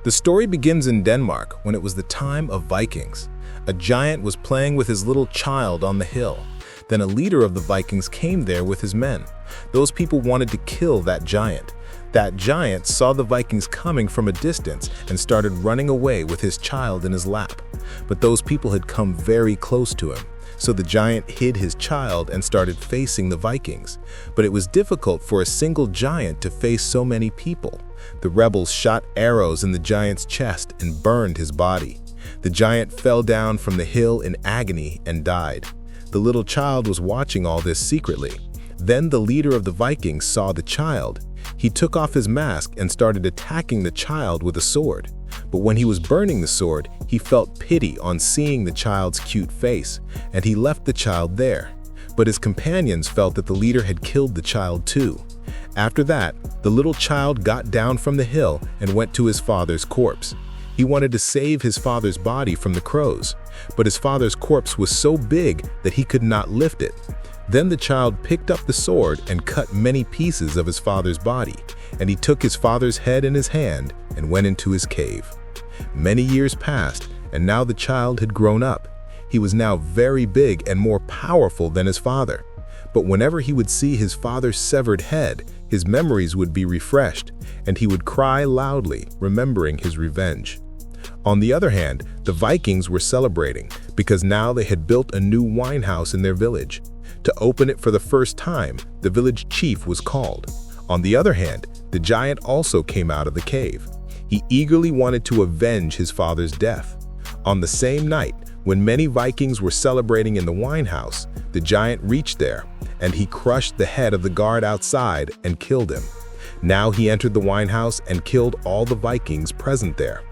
The story begins in Denmark when it was the time of Vikings. A giant was playing with his little child on the hill. Then a leader of the Vikings came there with his men. Those people wanted to kill that giant. That giant saw the Vikings coming from a distance and started running away with his child in his lap. But those people had come very close to him. So the giant hid his child and started facing the Vikings. But it was difficult for a single giant to face so many people. The rebels shot arrows in the giant's chest and burned his body. The giant fell down from the hill in agony and died. The little child was watching all this secretly. Then the leader of the Vikings saw the child. He took off his mask and started attacking the child with a sword. But when he was burning the sword, he felt pity on seeing the child's cute face, and he left the child there. But his companions felt that the leader had killed the child too. After that, the little child got down from the hill and went to his father's corpse. He wanted to save his father's body from the crows, but his father's corpse was so big that he could not lift it. Then the child picked up the sword and cut many pieces of his father's body, and he took his father's head in his hand and went into his cave. Many years passed, and now the child had grown up. He was now very big and more powerful than his father. But whenever he would see his father's severed head, his memories would be refreshed, and he would cry loudly, remembering his revenge. On the other hand, the Vikings were celebrating because now they had built a new wine house in their village. To open it for the first time, the village chief was called. On the other hand, the giant also came out of the cave. He eagerly wanted to avenge his father's death. On the same night, when many Vikings were celebrating in the wine house, the giant reached there, and he crushed the head of the guard outside and killed him. Now he entered the wine house and killed all the Vikings present there.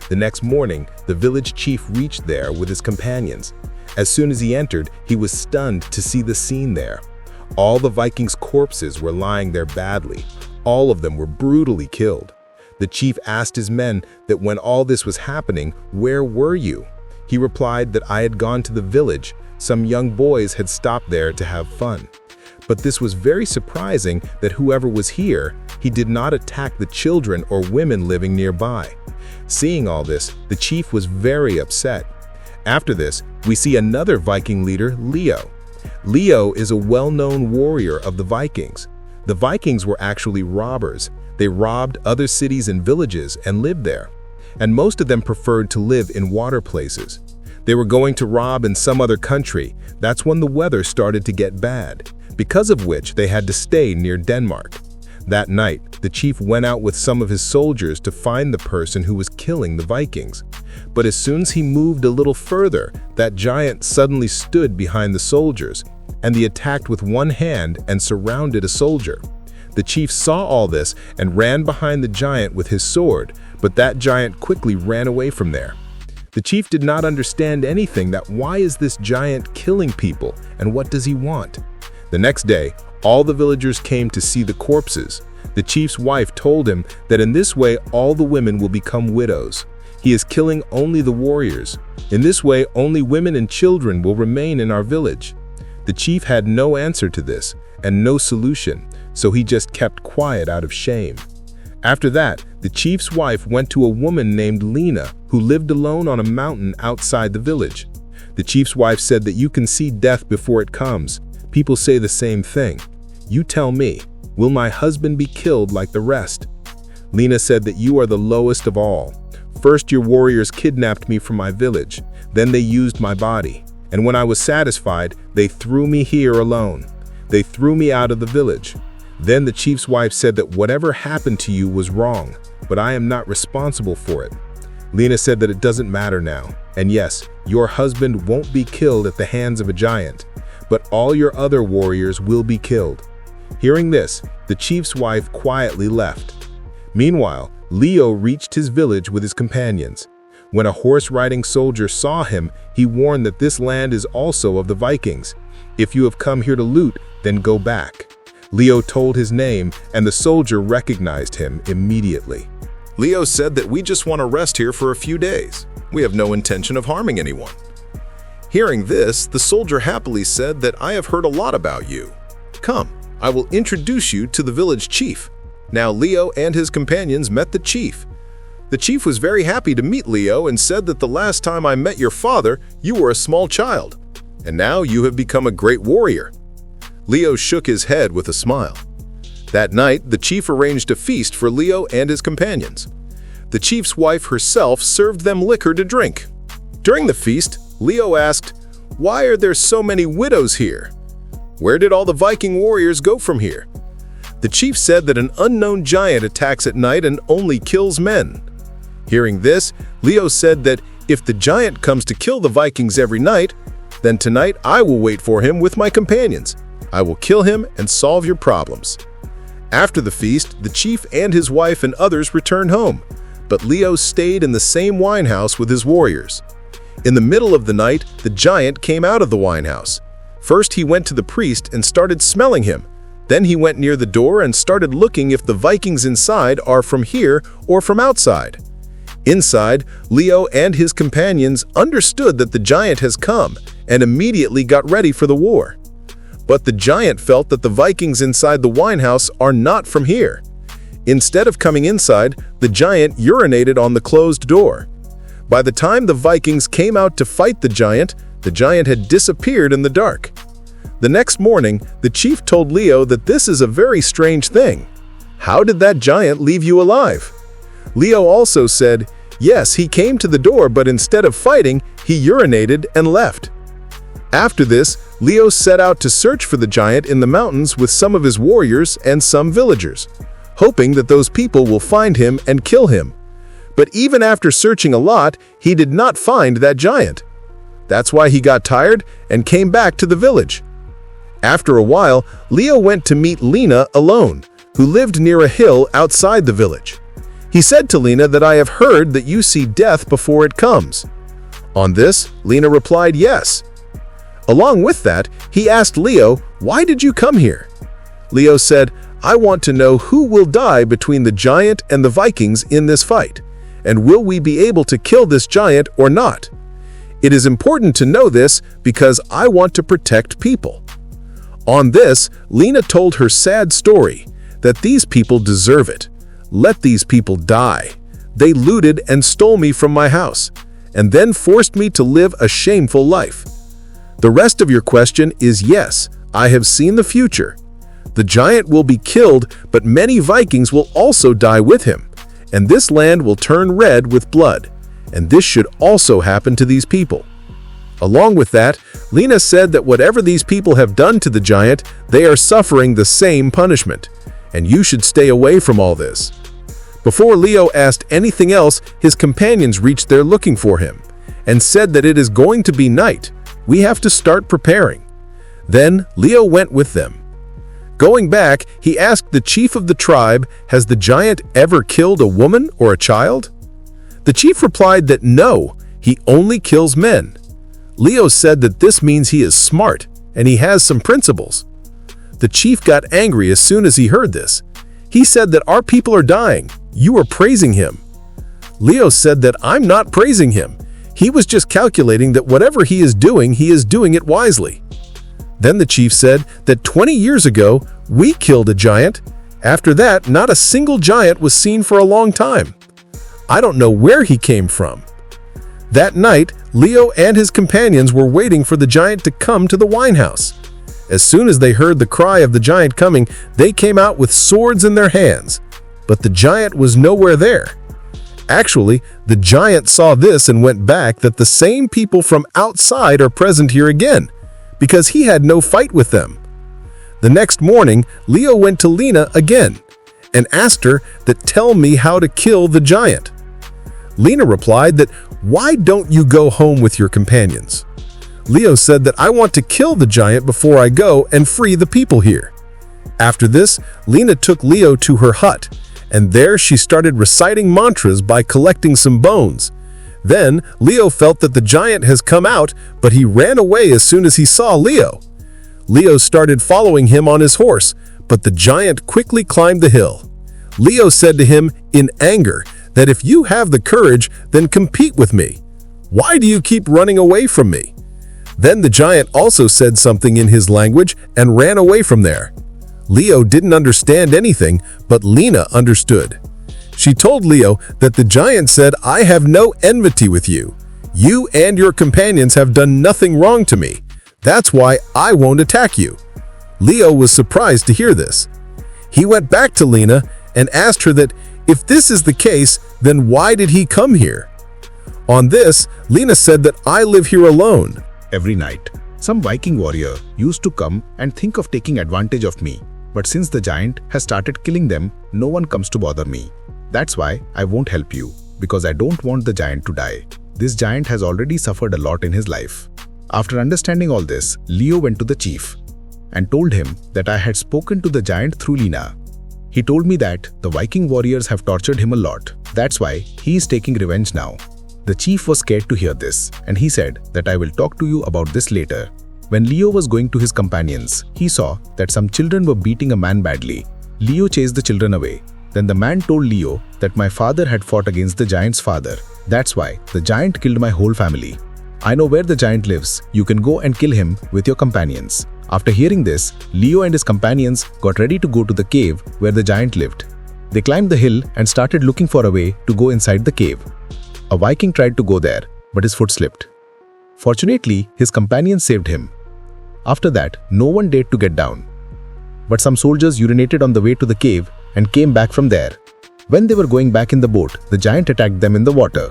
The next morning, the village chief reached there with his companions. As soon as he entered, he was stunned to see the scene there. All the Vikings' corpses were lying there badly. All of them were brutally killed. The chief asked his men that when all this was happening, where were you? He replied that I had gone to the village. Some young boys had stopped there to have fun. But this was very surprising that whoever was here, he did not attack the children or women living nearby. Seeing all this, the chief was very upset. After this, we see another Viking leader, Leo. Leo is a well-known warrior of the Vikings. The Vikings were actually robbers. They robbed other cities and villages and lived there. And most of them preferred to live in water places. They were going to rob in some other country. That's when the weather started to get bad, because of which they had to stay near Denmark. That night, the chief went out with some of his soldiers to find the person who was killing the Vikings. But as soon as he moved a little further, that giant suddenly stood behind the soldiers, and he attacked with one hand and surrounded a soldier. The chief saw all this and ran behind the giant with his sword, but that giant quickly ran away from there. The chief did not understand anything. That why is this giant killing people, and what does he want? The next day, all the villagers came to see the corpses. The chief's wife told him that in this way all the women will become widows. He is killing only the warriors. In this way, only women and children will remain in our village. The chief had no answer to this and no solution, so he just kept quiet out of shame. After that, the chief's wife went to a woman named Lena who lived alone on a mountain outside the village. The chief's wife said that you can see death before it comes. People say the same thing. You tell me, will my husband be killed like the rest? Lena said that you are the lowest of all. First your warriors kidnapped me from my village, then they used my body, and when I was satisfied, they threw me here alone. They threw me out of the village. Then the chief's wife said that whatever happened to you was wrong, but I am not responsible for it. Lena said that it doesn't matter now, and yes, your husband won't be killed at the hands of a giant, but all your other warriors will be killed. Hearing this, the chief's wife quietly left. Meanwhile, Leo reached his village with his companions. When a horse-riding soldier saw him, he warned that this land is also of the Vikings. If you have come here to loot, then go back. Leo told his name, and the soldier recognized him immediately. Leo said that we just want to rest here for a few days. We have no intention of harming anyone. Hearing this, the soldier happily said that I have heard a lot about you. Come, I will introduce you to the village chief. Now Leo and his companions met the chief. The chief was very happy to meet Leo and said that the last time I met your father, you were a small child, and now you have become a great warrior. Leo shook his head with a smile. That night, the chief arranged a feast for Leo and his companions. The chief's wife herself served them liquor to drink. During the feast, Leo asked, "Why are there so many widows here? Where did all the Viking warriors go from here?" The chief said that an unknown giant attacks at night and only kills men. Hearing this, Leo said that if the giant comes to kill the Vikings every night, then tonight I will wait for him with my companions. I will kill him and solve your problems. After the feast, the chief and his wife and others returned home, but Leo stayed in the same wine house with his warriors. In the middle of the night, the giant came out of the wine house. First, he went to the priest and started smelling him. Then he went near the door and started looking if the Vikings inside are from here or from outside. Inside, Leo and his companions understood that the giant has come and immediately got ready for the war. But the giant felt that the Vikings inside the wine house are not from here. Instead of coming inside, the giant urinated on the closed door. By the time the Vikings came out to fight the giant had disappeared in the dark. The next morning, the chief told Leo that this is a very strange thing. How did that giant leave you alive? Leo also said, yes, he came to the door, but instead of fighting, he urinated and left. After this, Leo set out to search for the giant in the mountains with some of his warriors and some villagers, hoping that those people will find him and kill him. But even after searching a lot, he did not find that giant. That's why he got tired and came back to the village. After a while, Leo went to meet Lena alone, who lived near a hill outside the village. He said to Lena that I have heard that you see death before it comes. On this, Lena replied yes. Along with that, he asked Leo, why did you come here? Leo said, I want to know who will die between the giant and the Vikings in this fight, and will we be able to kill this giant or not? It is important to know this because I want to protect people. On this, Lena told her sad story, that these people deserve it. Let these people die. They looted and stole me from my house, and then forced me to live a shameful life. The rest of your question is yes, I have seen the future. The giant will be killed, but many Vikings will also die with him, and this land will turn red with blood, and this should also happen to these people. Along with that, Lena said that whatever these people have done to the giant, they are suffering the same punishment, and you should stay away from all this. Before Leo asked anything else, his companions reached there looking for him, and said that it is going to be night. We have to start preparing. Then Leo went with them. Going back, he asked the chief of the tribe, has the giant ever killed a woman or a child? The chief replied that no, he only kills men. Leo said that this means he is smart, and he has some principles. The chief got angry as soon as he heard this. He said that our people are dying. You are praising him. Leo said that I'm not praising him. He was just calculating that whatever he is doing it wisely. Then the chief said that 20 years ago, we killed a giant. After that, not a single giant was seen for a long time. I don't know where he came from. That night, Leo and his companions were waiting for the giant to come to the wine house. As soon as they heard the cry of the giant coming, they came out with swords in their hands. But the giant was nowhere there. Actually, the giant saw this and went back that the same people from outside are present here again, because he had no fight with them. The next morning, Leo went to Lena again and asked her that tell me how to kill the giant. Lena replied that why don't you go home with your companions? Leo said that I want to kill the giant before I go and free the people here. After this, Lena took Leo to her hut, and there she started reciting mantras by collecting some bones. Then, Leo felt that the giant has come out, but he ran away as soon as he saw Leo. Leo started following him on his horse, but the giant quickly climbed the hill. Leo said to him, in anger, that if you have the courage, then compete with me. Why do you keep running away from me? Then the giant also said something in his language and ran away from there. Leo didn't understand anything, but Lena understood. She told Leo that the giant said, "I have no enmity with you. You and your companions have done nothing wrong to me. That's why I won't attack you." Leo was surprised to hear this. He went back to Lena and asked her that if this is the case, then why did he come here? On this, Lena said that I live here alone. Every night, some Viking warrior used to come and think of taking advantage of me. But since the giant has started killing them, no one comes to bother me. That's why I won't help you, because I don't want the giant to die. This giant has already suffered a lot in his life. After understanding all this, Leo went to the chief and told him that I had spoken to the giant through Lena. He told me that the Viking warriors have tortured him a lot. That's why he is taking revenge now. The chief was scared to hear this, and he said that I will talk to you about this later. When Leo was going to his companions, he saw that some children were beating a man badly. Leo chased the children away. Then the man told Leo that my father had fought against the giant's father. That's why the giant killed my whole family. I know where the giant lives. You can go and kill him with your companions. After hearing this, Leo and his companions got ready to go to the cave where the giant lived. They climbed the hill and started looking for a way to go inside the cave. A Viking tried to go there, but his foot slipped. Fortunately, his companions saved him. After that, no one dared to get down. But some soldiers urinated on the way to the cave and came back from there. When they were going back in the boat, the giant attacked them in the water.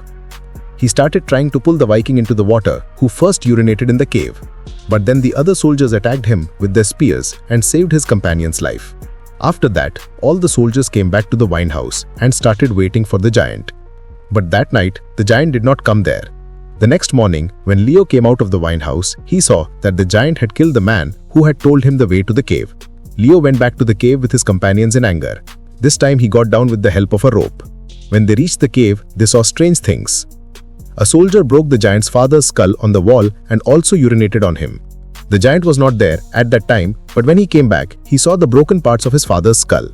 He started trying to pull the Viking into the water, who first urinated in the cave. But then the other soldiers attacked him with their spears and saved his companion's life. After that, all the soldiers came back to the wine house and started waiting for the giant. But that night, the giant did not come there. The next morning, when Leo came out of the wine house, he saw that the giant had killed the man who had told him the way to the cave. Leo went back to the cave with his companions in anger. This time he got down with the help of a rope. When they reached the cave, they saw strange things. A soldier broke the giant's father's skull on the wall and also urinated on him. The giant was not there at that time, but when he came back, he saw the broken parts of his father's skull.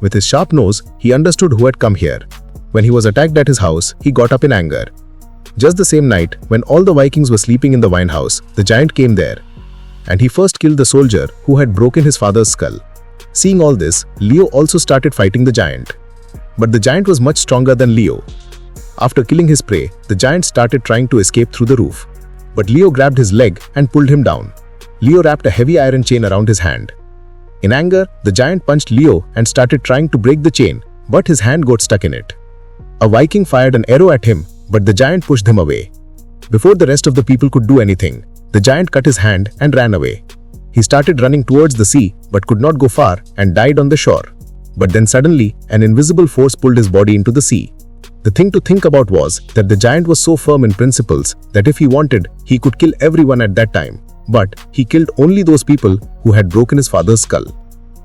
With his sharp nose, he understood who had come here. When he was attacked at his house, he got up in anger. Just the same night, when all the Vikings were sleeping in the wine house, the giant came there. And he first killed the soldier who had broken his father's skull. Seeing all this, Leo also started fighting the giant. But the giant was much stronger than Leo. After killing his prey, the giant started trying to escape through the roof. But Leo grabbed his leg and pulled him down. Leo wrapped a heavy iron chain around his hand. In anger, the giant punched Leo and started trying to break the chain, but his hand got stuck in it. A Viking fired an arrow at him, but the giant pushed him away. Before the rest of the people could do anything, the giant cut his hand and ran away. He started running towards the sea, but could not go far and died on the shore. But then suddenly, an invisible force pulled his body into the sea. The thing to think about was that the giant was so firm in principles that if he wanted, he could kill everyone at that time. But he killed only those people who had broken his father's skull.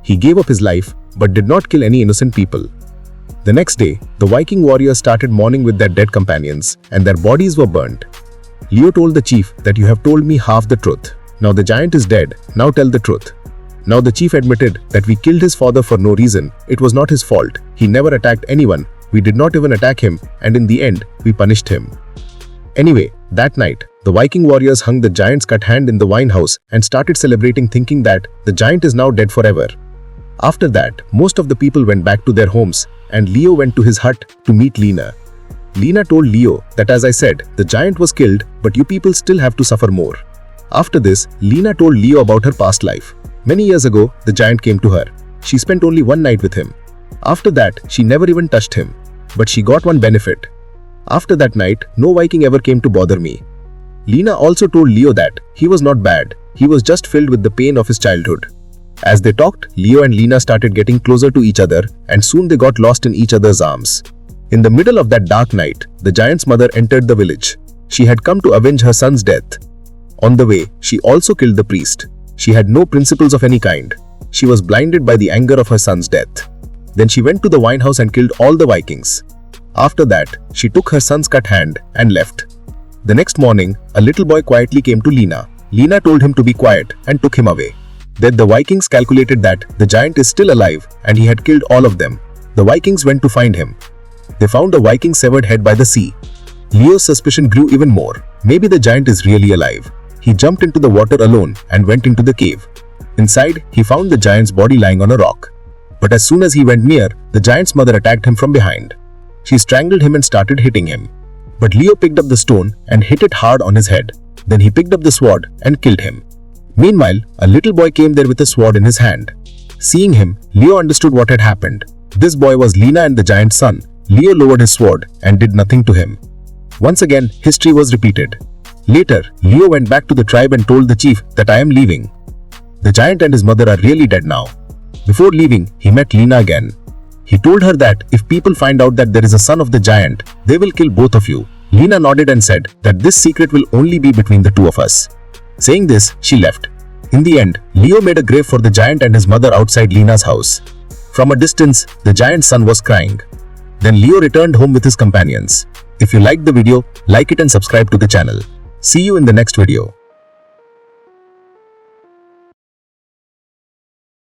He gave up his life, but did not kill any innocent people. The next day, the Viking warriors started mourning with their dead companions, and their bodies were burnt. Leo told the chief that you have told me half the truth. Now the giant is dead, now tell the truth. Now the chief admitted that we killed his father for no reason. It was not his fault. He never attacked anyone. We did not even attack him, and in the end, we punished him. Anyway, that night, the Viking warriors hung the giant's cut hand in the wine house and started celebrating, thinking that the giant is now dead forever. After that, most of the people went back to their homes, and Leo went to his hut to meet Lena. Lena told Leo that, as I said, the giant was killed, but you people still have to suffer more. After this, Lena told Leo about her past life. Many years ago, the giant came to her. She spent only one night with him. After that, she never even touched him. But she got one benefit. After that night, no Viking ever came to bother me. Lena also told Leo that he was not bad. He was just filled with the pain of his childhood. As they talked, Leo and Lena started getting closer to each other, and soon they got lost in each other's arms. In the middle of that dark night, the giant's mother entered the village. She had come to avenge her son's death. On the way, she also killed the priest. She had no principles of any kind. She was blinded by the anger of her son's death. Then she went to the wine house and killed all the Vikings. After that, she took her son's cut hand and left. The next morning, a little boy quietly came to Lena. Lena told him to be quiet and took him away. Then the Vikings calculated that the giant is still alive and he had killed all of them. The Vikings went to find him. They found the Viking's severed head by the sea. Leo's suspicion grew even more. Maybe the giant is really alive. He jumped into the water alone and went into the cave. Inside, he found the giant's body lying on a rock. But as soon as he went near, the giant's mother attacked him from behind. She strangled him and started hitting him. But Leo picked up the stone and hit it hard on his head. Then he picked up the sword and killed him. Meanwhile, a little boy came there with a sword in his hand. Seeing him, Leo understood what had happened. This boy was Lina and the giant's son. Leo lowered his sword and did nothing to him. Once again, history was repeated. Later, Leo went back to the tribe and told the chief that I am leaving. The giant and his mother are really dead now. Before leaving, he met Lina again. He told her that if people find out that there is a son of the giant, they will kill both of you. Lina nodded and said that this secret will only be between the two of us. Saying this, she left. In the end, Leo made a grave for the giant and his mother outside Lina's house. From a distance, the giant's son was crying. Then Leo returned home with his companions. If you liked the video, like it and subscribe to the channel. See you in the next video.